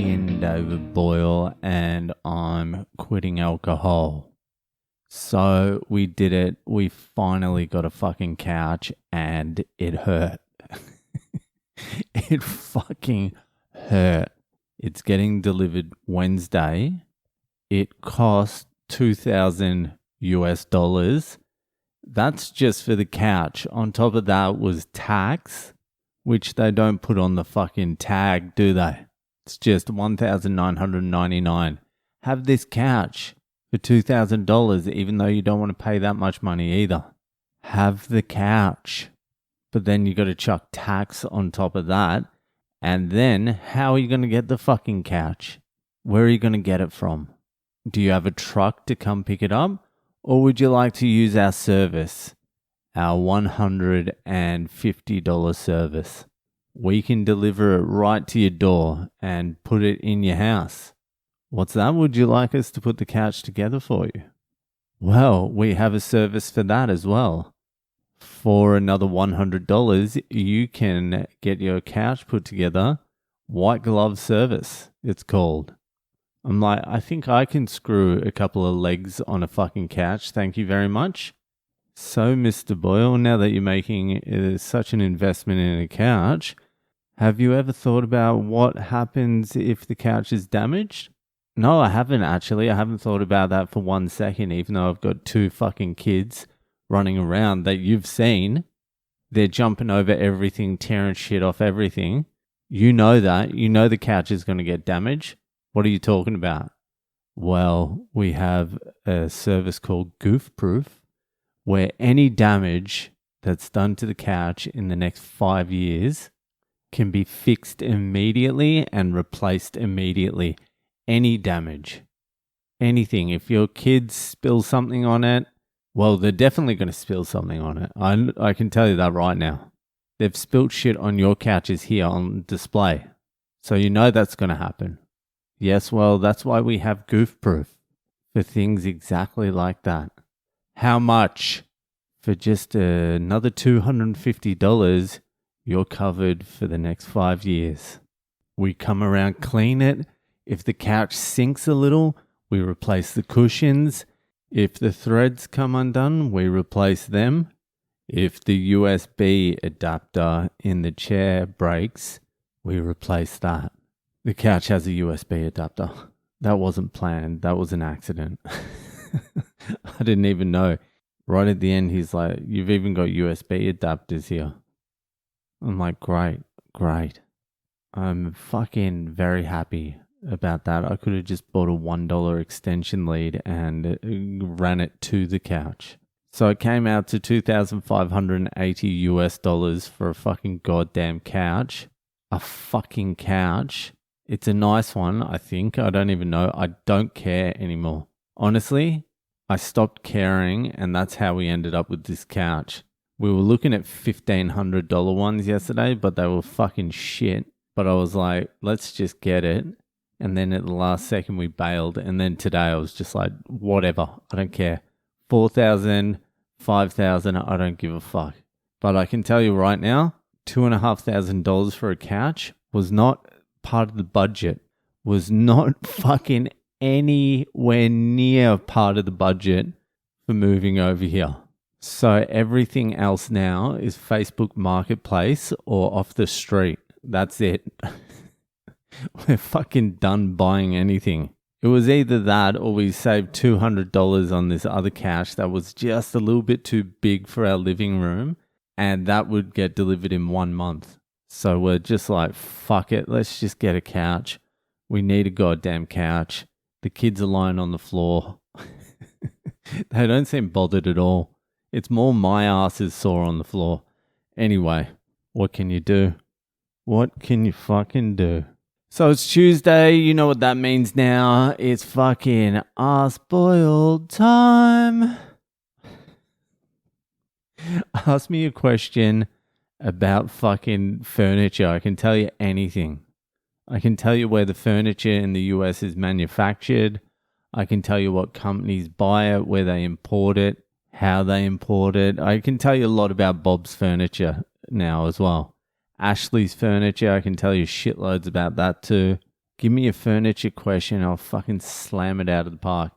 fucking David Boyle and I'm quitting alcohol. So we did it. We finally got a fucking couch and it hurt. It fucking hurt. It's getting delivered Wednesday. It cost $2,000. That's just for the couch. On top of that was tax, which they don't put on the fucking tag, do they? It's just $1,999. Have this couch for $2,000, even though you don't want to pay that much money either. Have the couch. But then you got to chuck tax on top of that. And then how are you going to get the fucking couch? Where are you going to get it from? Do you have a truck to come pick it up? Or would you like to use our service? Our $150 service. We can deliver it right to your door and put it in your house. What's that? Would you like us to put the couch together for you? Well, we have a service for that as well. For another $100, you can get your couch put together. White glove service, it's called. I'm like, I think I can screw a couple of legs on a fucking couch. Thank you very much. So, Mr. Boyle, now that you're making such an investment in a couch, have you ever thought about what happens if the couch is damaged? No, I haven't actually. I haven't thought about that for 1 second, even though I've got 2 fucking kids running around that you've seen. They're jumping over everything, tearing shit off everything. You know that. You know the couch is going to get damaged. What are you talking about? Well, we have a service called Goof Proof, where any damage that's done to the couch in the next 5 years can be fixed immediately and replaced immediately. Any damage. Anything. If your kids spill something on it, well, they're definitely going to spill something on it. I can tell you that right now. They've spilled shit on your couches here on display. So you know that's going to happen. Yes, well, that's why we have Goof Proof. For things exactly like that. How much? For just another $250, you're covered for the next 5 years. We come around, clean it. If the couch sinks a little, we replace the cushions. If the threads come undone, we replace them. If the USB adapter in the chair breaks, we replace that. The couch has a USB adapter. That wasn't planned. That was an accident. I didn't even know. Right at the end, he's like, you've even got USB adapters here. I'm like, great. I'm fucking very happy about that. I could have just bought a $1 extension lead and ran it to the couch. So it came out to $2,580 for a fucking goddamn couch. A fucking couch. It's a nice one, I think. I don't even know. I don't care anymore. Honestly, I stopped caring, and that's how we ended up with this couch. We were looking at $1,500 ones yesterday, but they were fucking shit. But I was like, let's just get it. And then at the last second, we bailed. And then today, I was just like, whatever. I don't care. $4,000, $5,000, I don't give a fuck. But I can tell you right now, $2,500 for a couch was not part of the budget, was not fucking anywhere near part of the budget for moving over here. So everything else now is Facebook Marketplace or off the street. That's it. We're fucking done buying anything. It was either that or we saved $200 on this other couch that was just a little bit too big for our living room, and that would get delivered in 1 month. So we're just like, fuck it, let's just get a couch. We need a goddamn couch. The kids are lying on the floor. They don't seem bothered at all. It's more my ass is sore on the floor. Anyway, what can you do? What can you fucking do? So it's Tuesday, you know what that means now. It's fucking Ask Boyle time. Ask me a question about fucking furniture. I can tell you anything. I can tell you where the furniture in the US is manufactured. I can tell you what companies buy it, where they import it, how they import it. I can tell you a lot about Bob's Furniture now as well. Ashley's Furniture, I can tell you shitloads about that too. Give me a furniture question. I'll fucking slam it out of the park.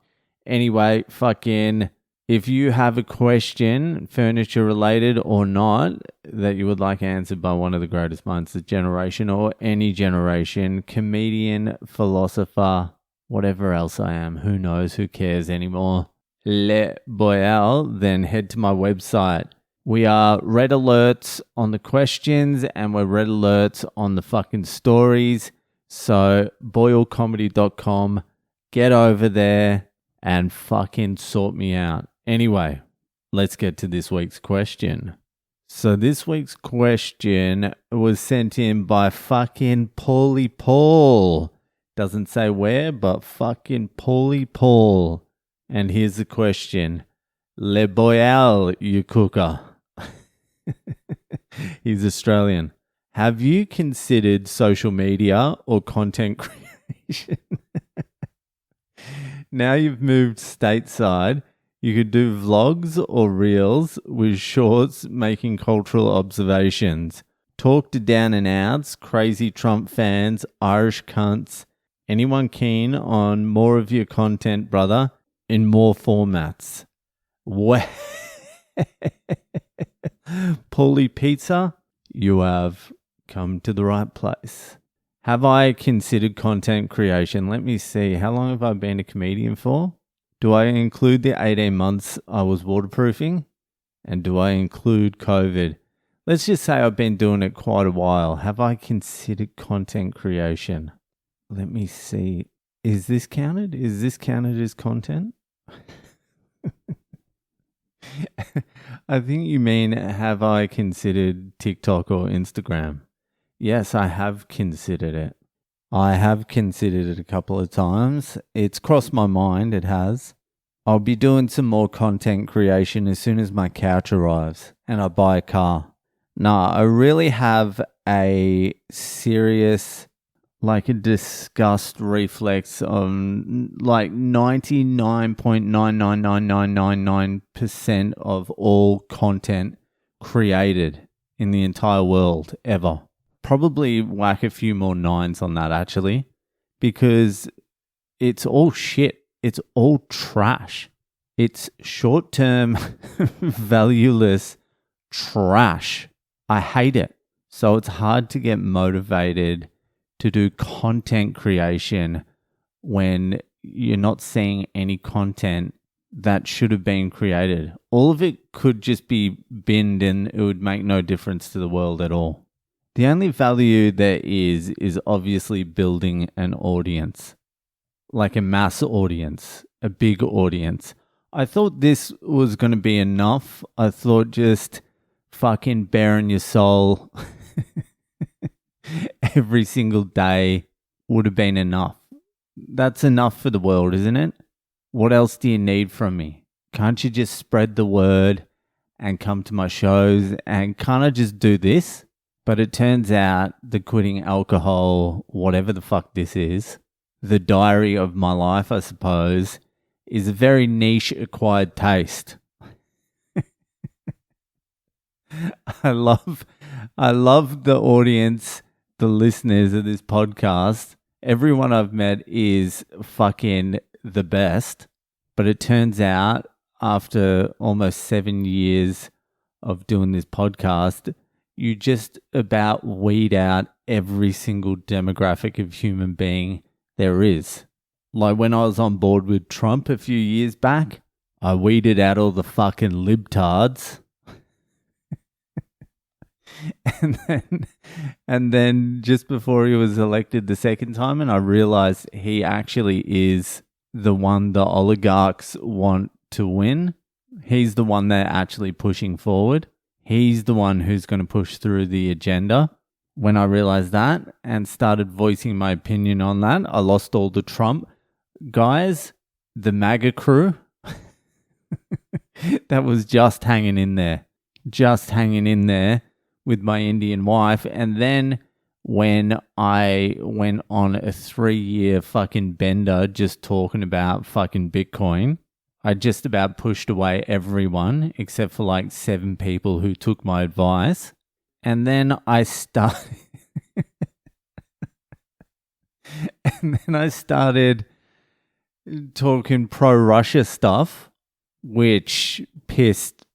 Anyway, fucking, if you have a question, furniture related or not, that you would like answered by one of the greatest minds of the generation or any generation, comedian, philosopher, whatever else I am, who knows, who cares anymore, Le Boyle, then head to my website. We are red alerts on the questions and we're red alerts on the fucking stories. So, boylecomedy.com, get over there and fucking sort me out. Anyway, let's get to this week's question. So this week's question was sent in by fucking Paulie Paul. Doesn't say where, but fucking Paulie Paul. And here's the question. Le Boyle, you cooker. He's Australian. Have you considered social media or content creation? Now you've moved stateside, you could do vlogs or reels with shorts making cultural observations. Talk to down and outs, crazy Trump fans, Irish cunts. Anyone keen on more of your content, brother, in more formats? Paulie Pizza, you have come to the right place. Have I considered content creation? Let me see. How long have I been a comedian for? Do I include the 18 months I was waterproofing? And do I include COVID? Let's just say I've been doing it quite a while. Have I considered content creation? Let me see. Is this counted? Is this counted as content? I think you mean, have I considered TikTok or Instagram? Yes, I have considered it. I have considered it a couple of times. It's crossed my mind, it has. I'll be doing some more content creation as soon as my couch arrives and I buy a car. Nah, I really have a serious, like a disgust reflex on like 99.999999% of all content created in the entire world ever. Probably whack a few more nines on that actually, because it's all shit. It's all trash. It's short-term, valueless trash. I hate it. So it's hard to get motivated to do content creation when you're not seeing any content that should have been created. All of it could just be binned and it would make no difference to the world at all. The only value there is obviously building an audience, like a mass audience, a big audience. I thought this was going to be enough. I thought just fucking bearing your soul every single day would have been enough. That's enough for the world, isn't it? What else do you need from me? Can't you just spread the word and come to my shows and can't I just do this? But it turns out the quitting alcohol, whatever the fuck this is, the diary of my life, I suppose, is a very niche acquired taste. I love the audience, the listeners of this podcast. Everyone I've met is fucking the best. But it turns out after almost 7 years of doing this podcast, you just about weed out every single demographic of human being there is. Like when I was on board with Trump a few years back, I weeded out all the fucking libtards. and then just before he was elected the second time, and I realized he actually is the one the oligarchs want to win. He's the one they're actually pushing forward. He's the one who's going to push through the agenda. When I realized that and started voicing my opinion on that, I lost all the Trump guys, the MAGA crew. That was just hanging in there with my Indian wife. And then when I went on a 3-year fucking bender just talking about fucking Bitcoin, I just about pushed away everyone except for like 7 people who took my advice. And then I started And then I started talking pro-Russia stuff, which pissed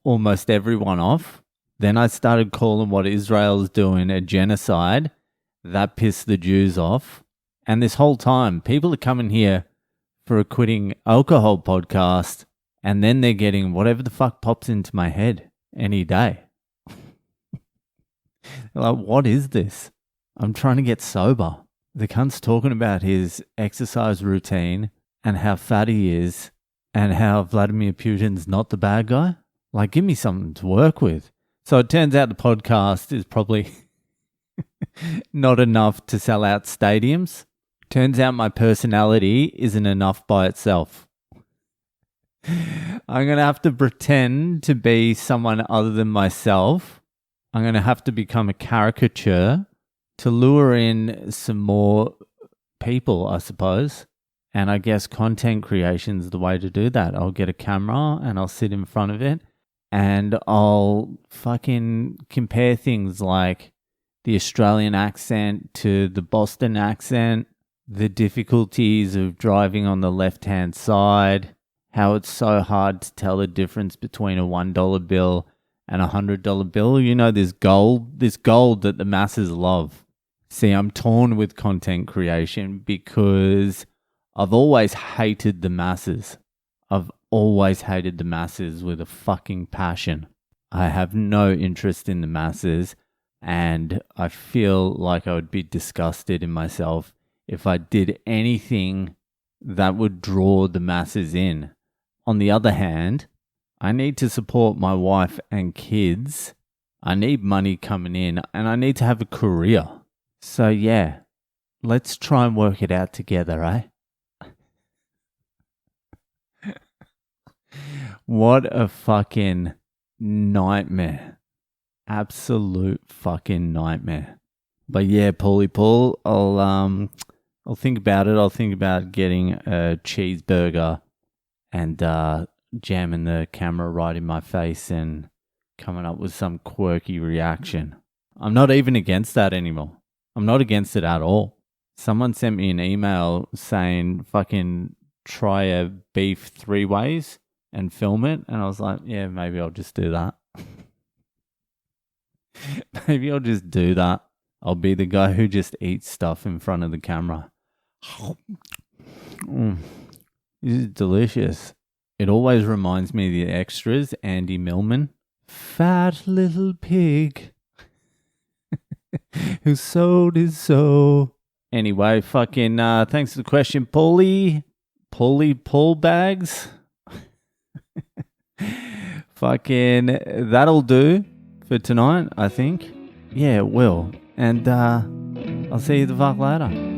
almost everyone off. Then I started calling what Israel's doing a genocide. That pissed the Jews off. And this whole time, people are coming here for a quitting alcohol podcast, and then they're getting whatever the fuck pops into my head any day. They're like, what is this? I'm trying to get sober. The cunt's talking about his exercise routine and how fat he is and how Vladimir Putin's not the bad guy. Like, give me something to work with. So it turns out the podcast is probably not enough to sell out stadiums. Turns out my personality isn't enough by itself. I'm going to have to pretend to be someone other than myself. I'm going to have to become a caricature to lure in some more people, I suppose. And I guess content creation is the way to do that. I'll get a camera and I'll sit in front of it and I'll fucking compare things like the Australian accent to the Boston accent, the difficulties of driving on the left-hand side, how it's so hard to tell the difference between a $1 bill and a $100 bill. You know, this gold that the masses love. See, I'm torn with content creation because I've always hated the masses. I've always hated the masses with a fucking passion. I have no interest in the masses, and I feel like I would be disgusted in myself if I did anything that would draw the masses in. On the other hand, I need to support my wife and kids. I need money coming in, and I need to have a career. So yeah, let's try and work it out together, eh? What a fucking nightmare. Absolute fucking nightmare. But yeah, Paulie Paul, I'll think about it. I'll think about getting a cheeseburger and jamming the camera right in my face and coming up with some quirky reaction. I'm not even against that anymore. I'm not against it at all. Someone sent me an email saying fucking try a beef 3 ways and film it. And I was like, yeah, maybe I'll just do that. Maybe I'll just do that. I'll be the guy who just eats stuff in front of the camera. This is delicious. It always reminds me of the extras, Andy Millman. Fat little pig who sold his soul. Anyway, fucking thanks for the question, Paulie Paul Bags. Fucking that'll do for tonight, I think. Yeah, it will. And I'll see you the fuck later.